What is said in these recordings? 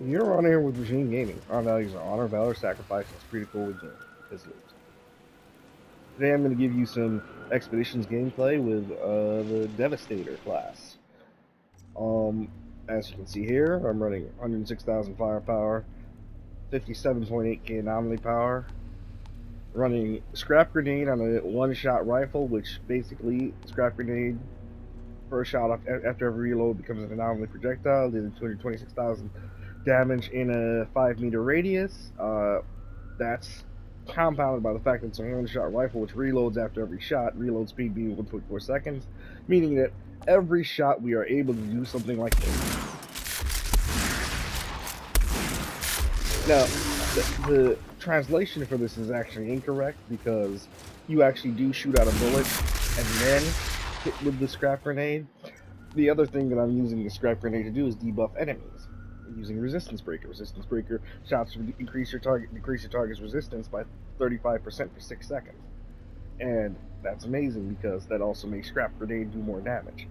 You're on here with Regime Gaming. Our values are honor, valor, sacrifice, and it's pretty cool with game. It's loot. Today I'm going to give you some Expeditions gameplay with the Devastator class. Um, as you can see here, I'm running 106,000 firepower, 57.8k anomaly power, running Scrap Grenade on a one-shot rifle, which basically, Scrap Grenade, first shot after every reload becomes an anomaly projectile, dealing 226,000 damage in a 5-meter radius. That's compounded by the fact that it's a one-shot rifle, which reloads after every shot, reload speed being 1.4 seconds, meaning that every shot we are able to do something like this. Now, the translation for this is actually incorrect because you actually do shoot out a bullet and then hit with the scrap grenade. The other thing that I'm using the scrap grenade to do is debuff enemies. I'm using resistance breaker. Resistance breaker shots decrease your target's resistance by 35% for 6 seconds. And that's amazing because that also makes scrap grenade do more damage.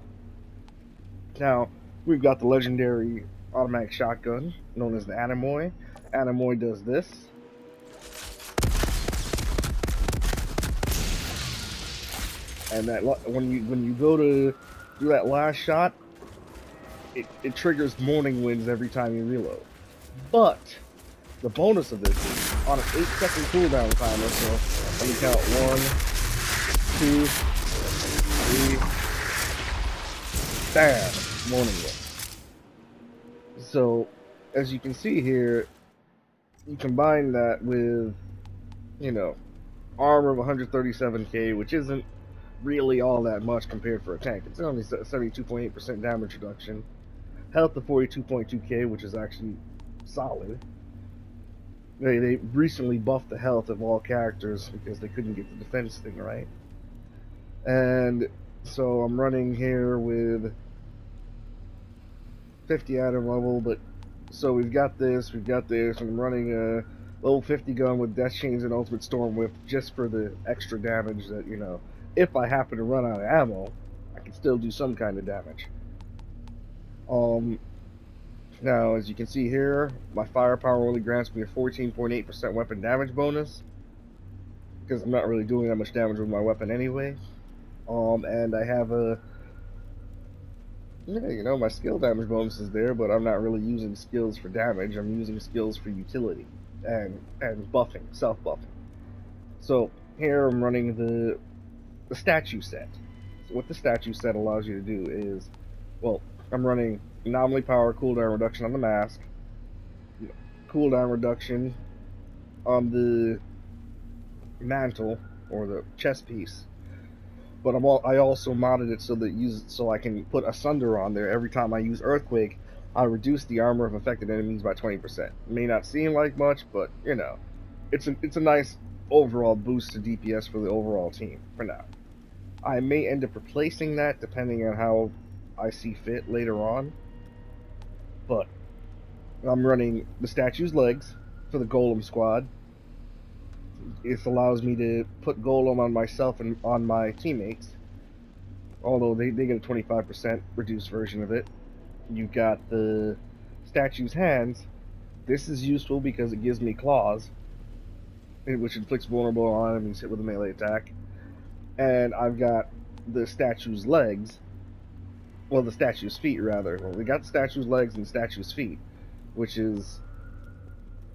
Now, we've got the legendary automatic shotgun known as the Anemoy. Anemoy does this. And that when you go to do that last shot, it triggers morning winds every time you reload. But the bonus of this is on an 8-second cooldown timer, so let me count 1, 2, 3, bam, morning wind. So, as you can see here, you combine that with, armor of 137k, which isn't really all that much compared for a tank. It's only 72.8% damage reduction. Health of 42.2k, which is actually solid. They recently buffed the health of all characters because they couldn't get the defense thing right. And so I'm running here with 50 item level, but so we've got this, and I'm running a level 50 gun with Death Chains and Ultimate Storm Whip just for the extra damage that, if I happen to run out of ammo, I can still do some kind of damage. Now, as you can see here, my firepower only grants me a 14.8% weapon damage bonus, because I'm not really doing that much damage with my weapon anyway. And I have my skill damage bonus is there, but I'm not really using skills for damage. I'm using skills for utility and buffing, self buffing. So here I'm running the statue set. So what the statue set allows you to do is, well, I'm running anomaly power cooldown reduction on the mask, cooldown reduction on the mantle or the chest piece. But I also modded it so I can put Asunder on there every time I use Earthquake. I reduce the armor of affected enemies by 20%. It may not seem like much, but it's a nice overall boost to DPS for the overall team for now. I may end up replacing that depending on how I see fit later on. But I'm running the statue's legs for the Golem squad. It allows me to put Golem on myself and on my teammates, although they get a 25% reduced version of it. You've got the statue's hands. This is useful because it gives me claws, which inflicts vulnerable on enemies hit with a melee attack. And I've got the statue's legs, well, the statue's feet rather. Well, we got the statue's legs and the statue's feet, which is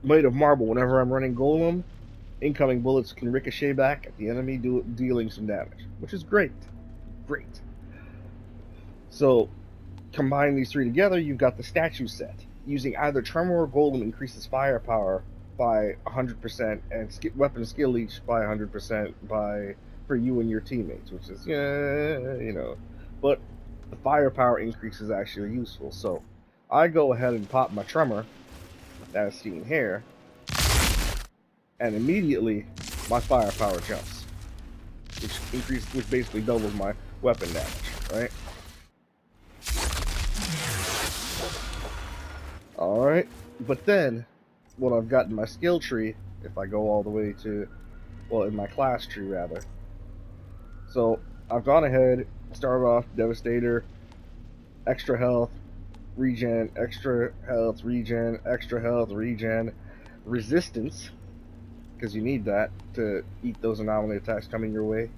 made of marble. Whenever I'm running Golem, incoming bullets can ricochet back at the enemy, dealing some damage, which is great. Great. So, combine these three together, you've got the statue set. Using either Tremor or Golem increases firepower by 100% and weapon skill each by 100% for you and your teammates, which is, But the firepower increase is actually useful. So I go ahead and pop my Tremor, as seen here, and immediately my firepower jumps, which basically doubles my weapon damage, right? Alright, but then, what I've got in my skill tree, if I go all the way to, well, in my class tree rather. So, I've gone ahead, started off Devastator, extra health, regen, extra health, regen, extra health, regen, resistance, because you need that to eat those anomaly attacks coming your way.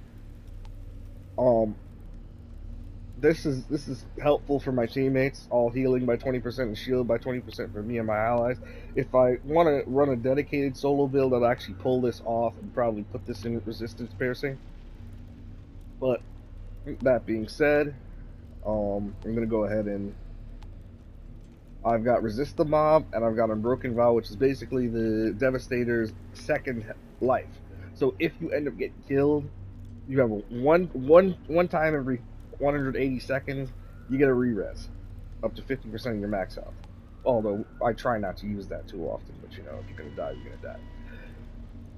This is helpful for my teammates, all healing by 20% and shield by 20% for me and my allies. If I want to run a dedicated solo build, I'll actually pull this off and probably put this in resistance piercing. But that being said, I'm gonna go ahead and I've got resist the mob and I've got unbroken vow, which is basically the Devastator's second life. So if you end up getting killed, you have one time every 180 seconds, you get a re-res, up to 50% of your max health. Although I try not to use that too often, but you know, if you're gonna die, you're gonna die.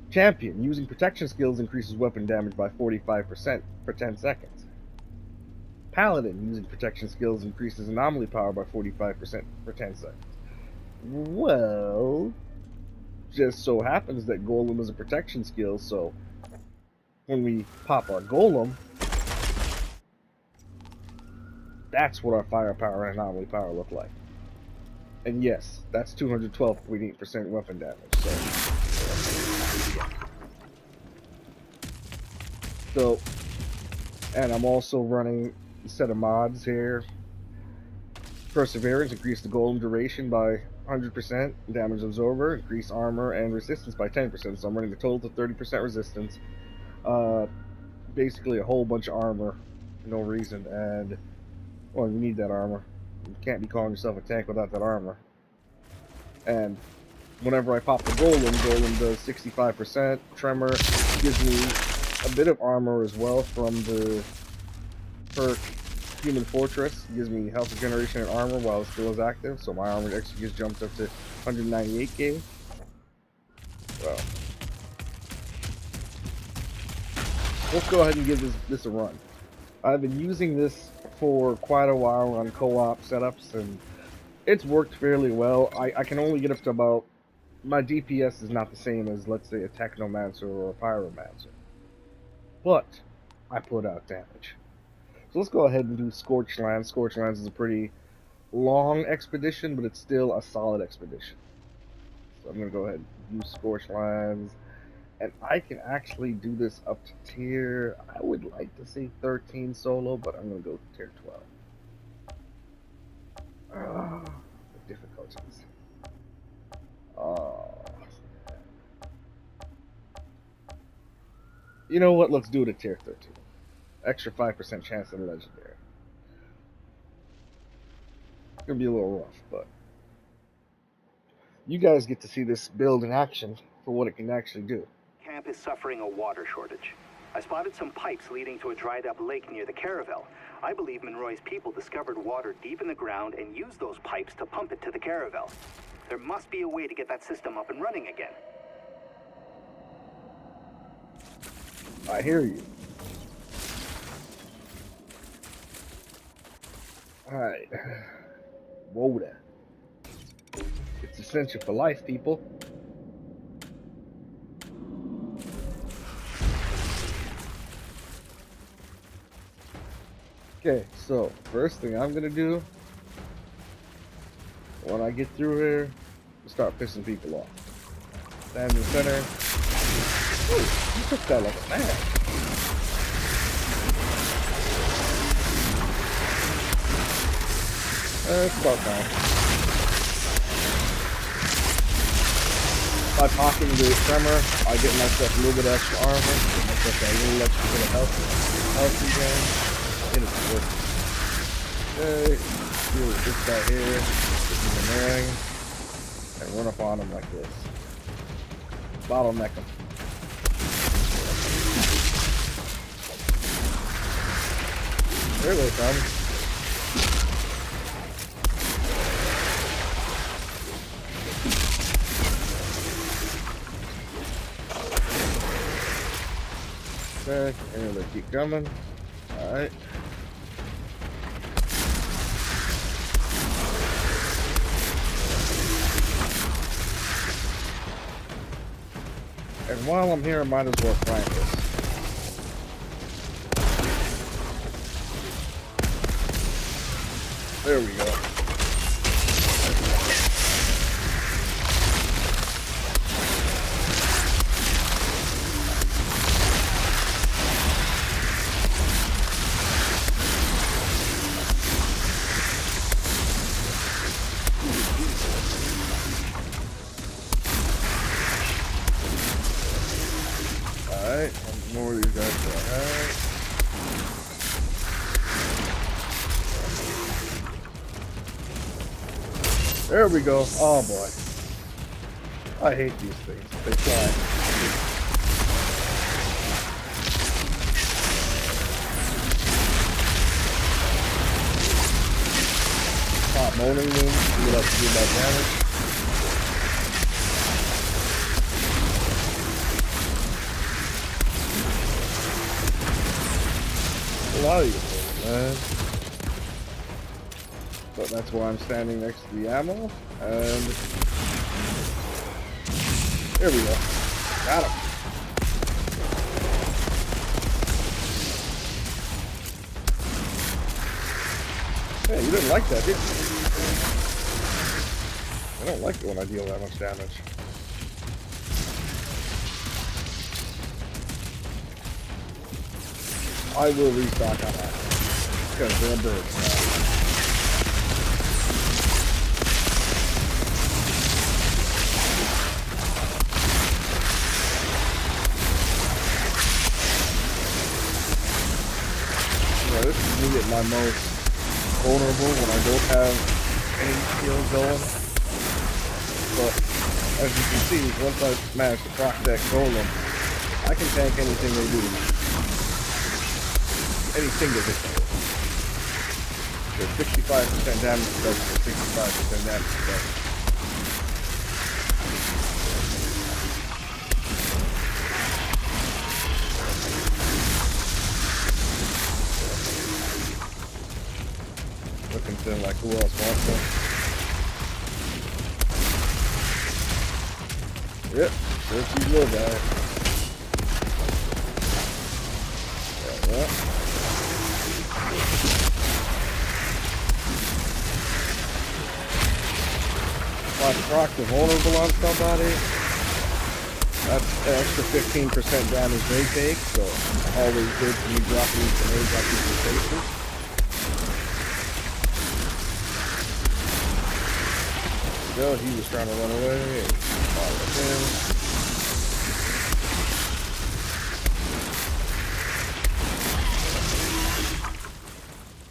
Champion, using protection skills increases weapon damage by 45% for 10 seconds. Paladin, using protection skills increases anomaly power by 45% for 10 seconds. Well, just so happens that Golem is a protection skill, so when we pop our Golem, that's what our firepower and anomaly power look like. And yes, that's 212.8% weapon damage. So, and I'm also running a set of mods here. Perseverance, increase the golem duration by 100%, damage absorber, increase armor and resistance by 10%. So I'm running a total of 30% resistance. Basically a whole bunch of armor for no reason, and well, you need that armor. You can't be calling yourself a tank without that armor. And whenever I pop the Golem does 65%. Tremor gives me a bit of armor as well from the perk Human Fortress. It gives me health regeneration and armor while it still is active, so my armor actually gets jumped up to 198k. Well, let's go ahead and give this a run. I've been using this for quite a while on co-op setups, and it's worked fairly well. I can only get up to about... My DPS is not the same as, let's say, a Technomancer or a Pyromancer. But I put out damage. So let's go ahead and do Scorched Lands. Scorched Lands is a pretty long expedition, but it's still a solid expedition. So I'm going to go ahead and use Scorched Lands. And I can actually do this up to tier... I would like to say 13 solo, but I'm going to go to tier 12. The difficulties. You know what? Let's do it at tier 13. Extra 5% chance of a legendary. It's gonna be a little rough, but you guys get to see this build in action for what it can actually do. Camp is suffering a water shortage. I spotted some pipes leading to a dried-up lake near the caravel. I believe Monroy's people discovered water deep in the ground and used those pipes to pump it to the caravel. There must be a way to get that system up and running again. I hear you. Alright. Water. It's essential for life, people. Okay, so first thing I'm gonna do when I get through here, start pissing people off. Stand in the center. Ooh, you took that like a man. It's about time. By popping the Tremor, I get myself a little bit of extra armor, get myself a little extra bit of health again. It is worth it. Okay, deal with this guy here, this is annoying, and run up on him like this. Bottleneck him. There they come. Okay, and they keep coming. Alright. And while I'm here, I might as well flank this. There we go. There we go. Oh boy. I hate these things. They fly. Pop moaning moon. See what else to do about damage. A lot of these things, man. But that's why I'm standing next to the ammo. And there we go. Got him. Hey, you didn't like that, did you? I don't like it when I deal that much damage. I will restock on that. Because they're birds now. This is me at my most vulnerable when I don't have any skills going. But as you can see, once I manage to proc that golem, I can tank anything they do. Any single hit. There's 65% damage reduction, 65% damage reduction. Looking to like who else wants them. Yep, there's these little guys. Yeah. If I proc the vulnerable on somebody, that's an extra 15% damage they take, so always good for me dropping these grenades on people's faces. He was trying to run away. Followed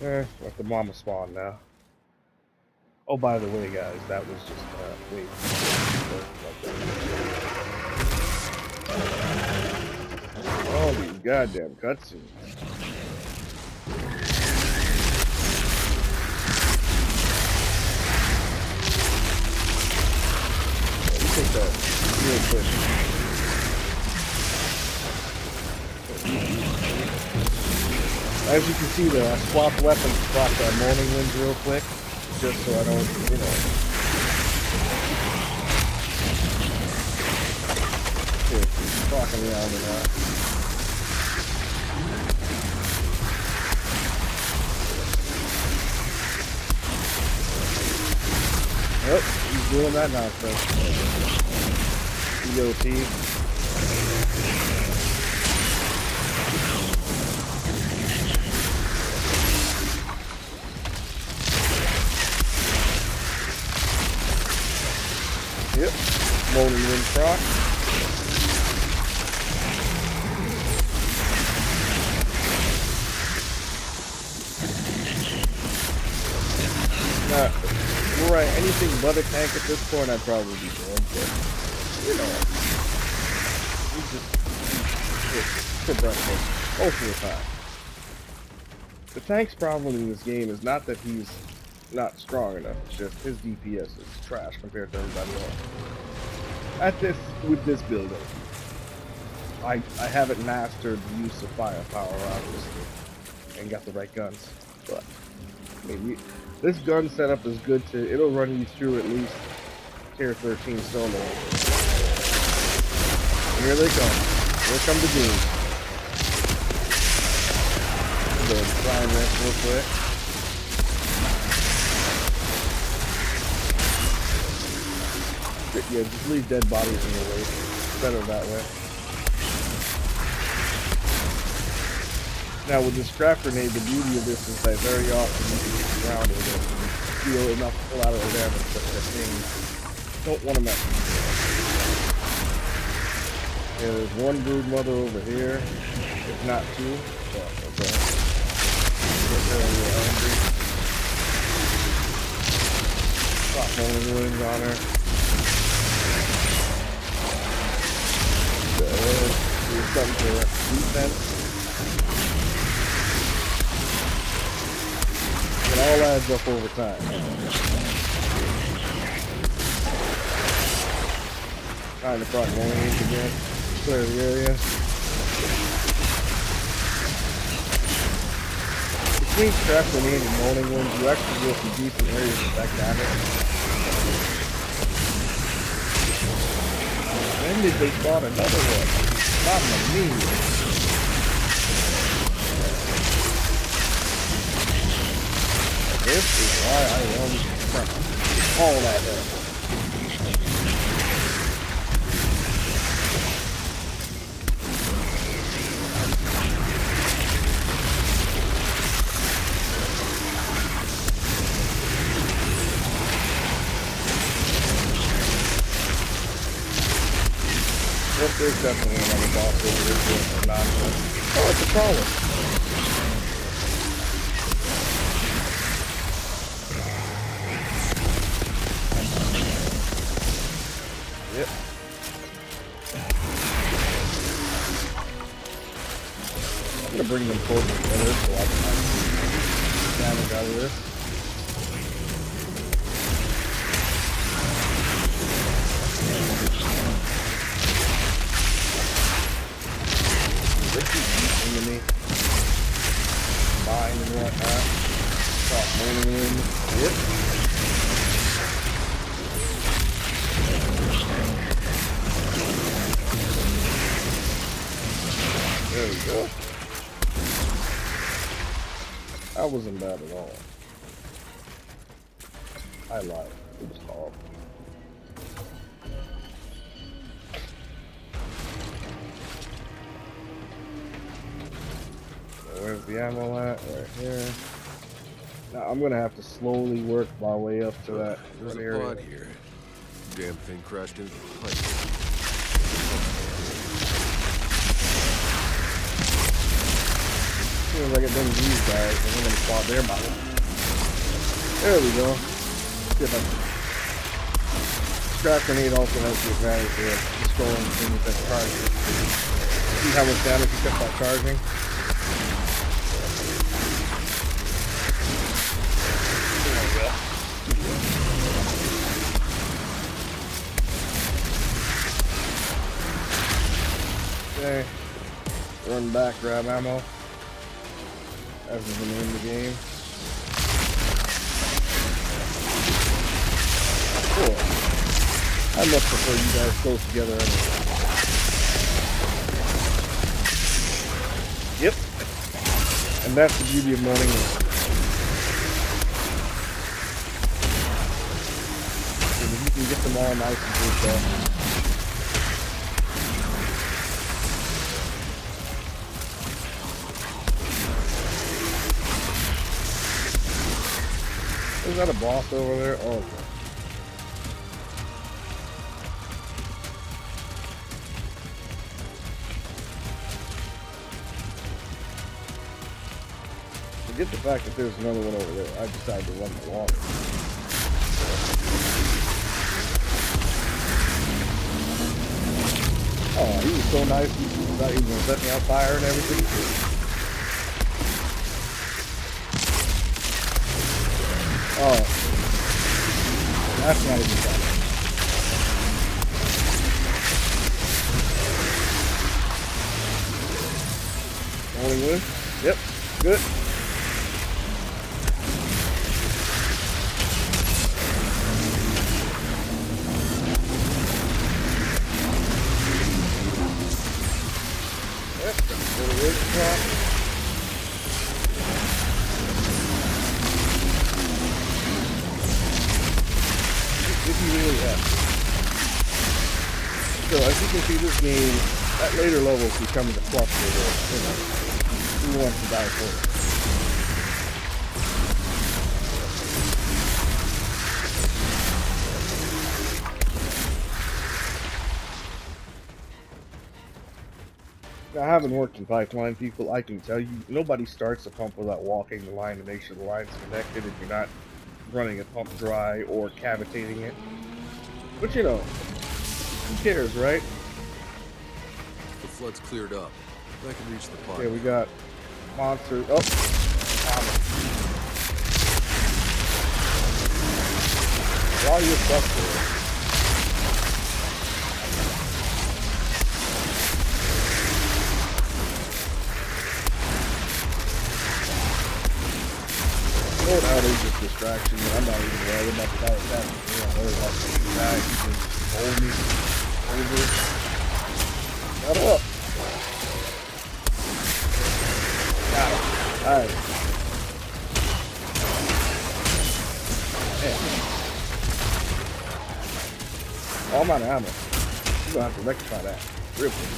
him. Let the mama spawn now. Oh, by the way, guys, that was just wait. Oh, these goddamn cutscenes. Take that real quick. As you can see though, I swapped weapons to swap that morning wind real quick, just so I don't, you know. Here, he's talking me out of that. Yep, he's doing that nonsense. EOT. Yep, Moaning Wind proc. Now, you're right, anything but a tank at this point I'd probably be doing, but, you know, he's just for breakfast most of the time. The tank's problem in this game is not that he's not strong enough, it's just his DPS is trash compared to everybody else. With this building, I haven't mastered the use of firepower, obviously, and got the right guns, but, I mean, this gun setup is good it'll run you through at least tier 13 solo. Here they come. Here come the goons. Go ahead and try and rest real quick. Yeah, just leave dead bodies in your way. It's better that way. Now with this scrap grenade, the beauty of this is that very often you can get grounded and deal enough collateral damage that things don't want to mess with you. Yeah, there's one brood mother over here, if not two. So, okay. Get there when you're hungry. Stop rolling wounds on her. Good. Do something for defense. It all adds up over time. Trying to proc range again. Clear the area. Between trap grenade and rolling winds, you actually go some decent areas of back damage. When did they spawn another one? Mamma mia. This is why I love all that there. Yep, there's definitely another boss over here doing some nonsense. Oh, it's a crawler. Yep. I'm gonna bring them closer together so I can have damage out of this. Into me. Mine and whatnot. Stop rolling in. Yep. There we go. That wasn't bad at all. I lied. It was awful. Where's the ammo at? Right here. Now I'm gonna have to slowly work my way up to that There's area. a pod here. Damn thing crashed into the pipe. As soon as I get done with these guys, I'm gonna spot their model. There we go. See if I can. Scrap grenade also has the advantage here. Just scrolling as soon as that's charging. See how much damage he kept by charging? Okay, run back, grab ammo. As is the name of the game. Cool. I much prefer you guys close together anyway. Yep. And that's the beauty of morning work. If you can get them all nice and grouped up. Is that a boss over there? Oh, okay. Forget the fact that there's another one over there. I decided to run the water. Oh, he was so nice. He thought he was going to set me on fire and everything. Oh, that's not even bad. Rolling wood. Yep, good. Yep, rolling wood drop. Really have. So as you can see, this game at later levels becomes a cluster where, who wants to die first? Now, having worked in pipeline, people, I can tell you, nobody starts a pump without walking the line to make sure the line's connected. If you're not running a pump dry or cavitating it. But you know, who cares, right? The flood's cleared up. I can reach the park. Okay, we got monsters. Oh, all your stuff there. Lord, how there's just distraction. I'm not even worried about the guy attacking me. I'm worried about the guy who can hold me over. Shut up. Got him. Alright. Man. Oh, I'm out of ammo. You're gonna have to rectify that real quick.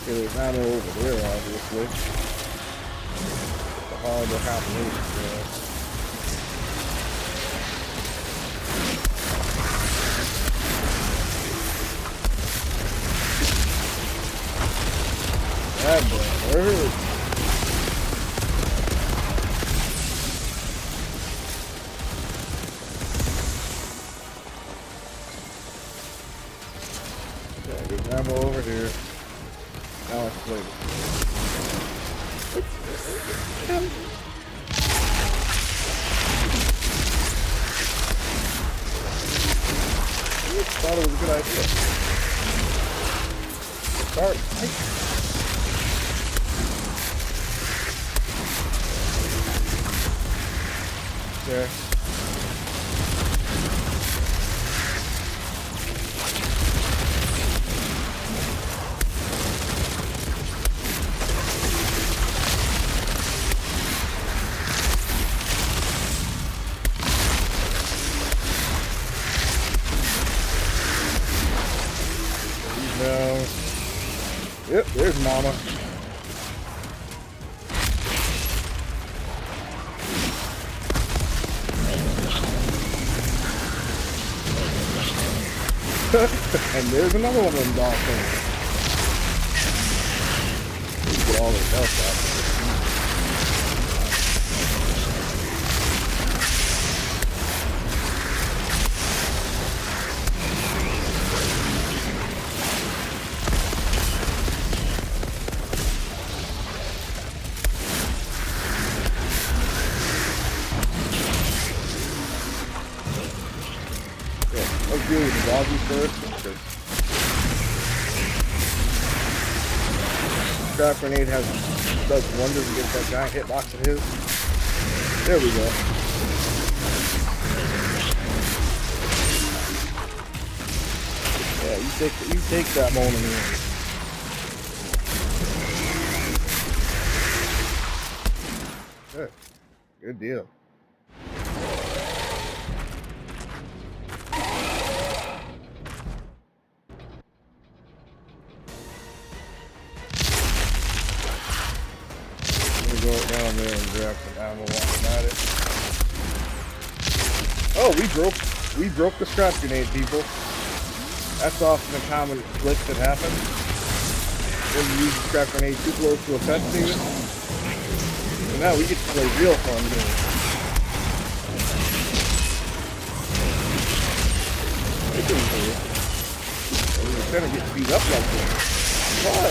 Okay, there's ammo over there, obviously. It's a horrible combination, man. That boy hurt. Okay, there's ammo over here. Now let's play this. I thought it was a good idea. Start. Okay. Yep, there's Mama. And there's another one of them dolphins. Get all this health out. Let's deal with the doggies first. Trap grenade does wonders against that giant hitbox of his. There we go. Yeah, you take that moment here. Good. Good deal. Go down there and grab some ammo while I'm at it. Oh, we broke the scrap grenade, people. That's often a common glitch that happens when you use the scrap grenade too close to a cutscene. So now we get to play real fun games. We're trying to get beat up like this. Why?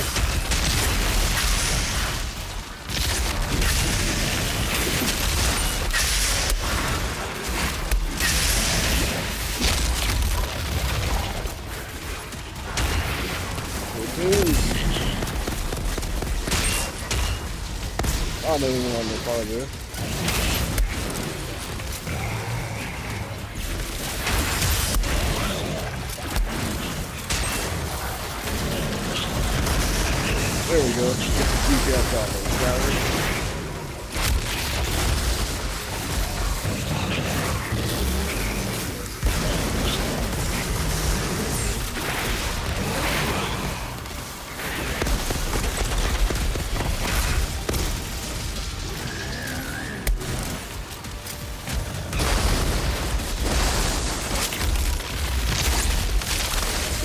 I don't know anyone on this part of this. There we go. Get the GPS off of the gallery.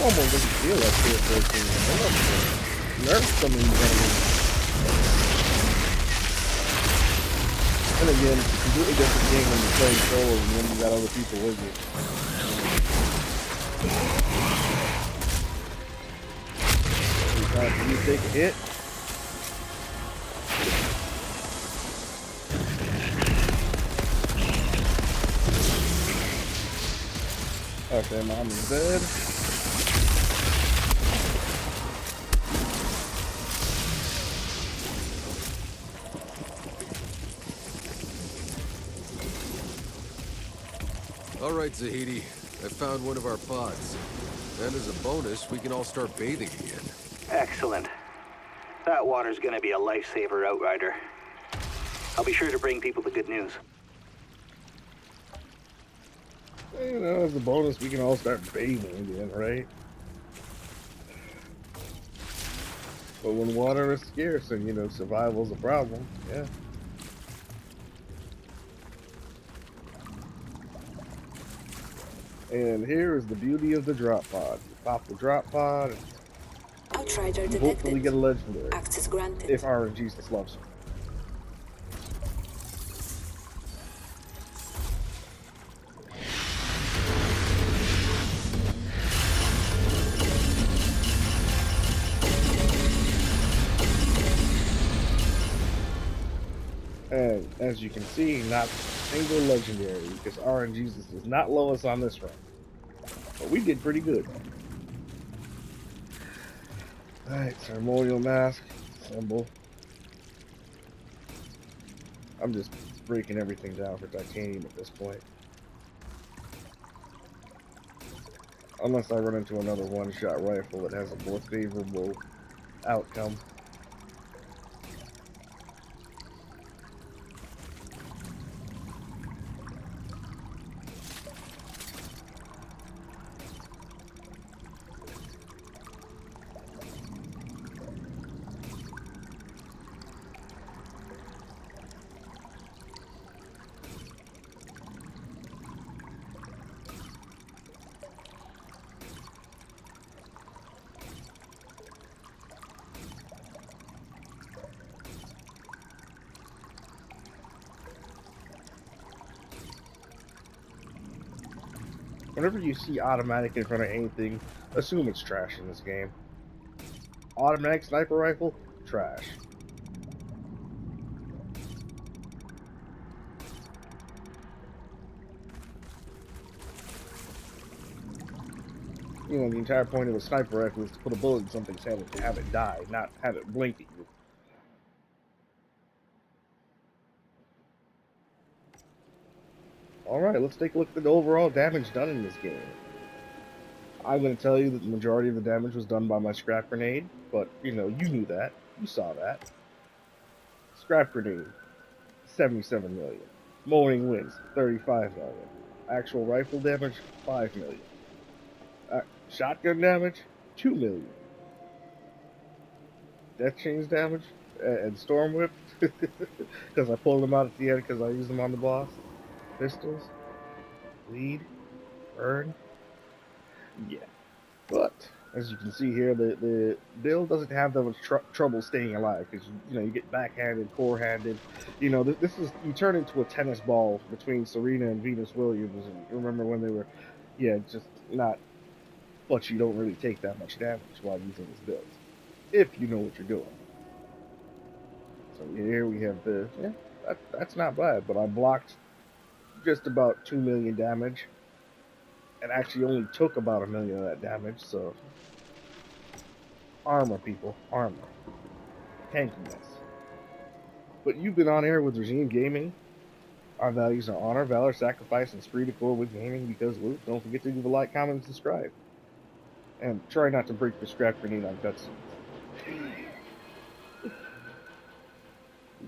Come almost doesn't feel like T13. Almost nerfed some of these enemies. And again, it's a completely different game when you're playing solo and when you got other people with you. You take a hit. Okay, mom is dead. All right, Zahidi. I found one of our pods. And as a bonus, we can all start bathing again. Excellent. That water's gonna be a lifesaver, Outrider. I'll be sure to bring people the good news. You know, as a bonus, we can all start bathing again, right? But when water is scarce and, you know, survival's a problem, yeah. And here is the beauty of the drop pod. You pop the drop pod and Outrider you detected. hopefully get a legendary. Access granted. If RNG loves you. And as you can see, not a single legendary because RNG does not love us on this run. But we did pretty good. Alright, ceremonial mask, symbol. I'm just breaking everything down for titanium at this point. Unless I run into another one-shot rifle that has a more favorable outcome. Whenever you see automatic in front of anything, assume it's trash in this game. Automatic sniper rifle, trash. You know, the entire point of a sniper rifle is to put a bullet in something's head and to have it die, not have it blink at you. Alright, let's take a look at the overall damage done in this game. I'm going to tell you that the majority of the damage was done by my scrap grenade, but, you know, you knew that. You saw that. Scrap grenade, 77 million. Moaning winds, 35 million. Actual rifle damage, 5 million. Shotgun damage, 2 million. Death chains damage, and storm whip, because I pulled them out at the end because I used them on the boss. Pistols, bleed, burn. Yeah. But as you can see here, the build doesn't have that much trouble staying alive because you know you get backhanded, forehanded. You know this is you turn into a tennis ball between Serena and Venus Williams. And you remember when they were, yeah, just not. But you don't really take that much damage while using this build, if you know what you're doing. So here we have the that's not bad, but I blocked just about 2 million damage. And actually only took about 1 million of that damage, so armor, people, armor, tankiness. But you've been on air with Regime Gaming. Our values are honor, valor, sacrifice, and esprit de corps with gaming. Because Luke, don't forget to leave a like, comment, and subscribe, and try not to break your scrap grenade on cutscenes.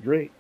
Great.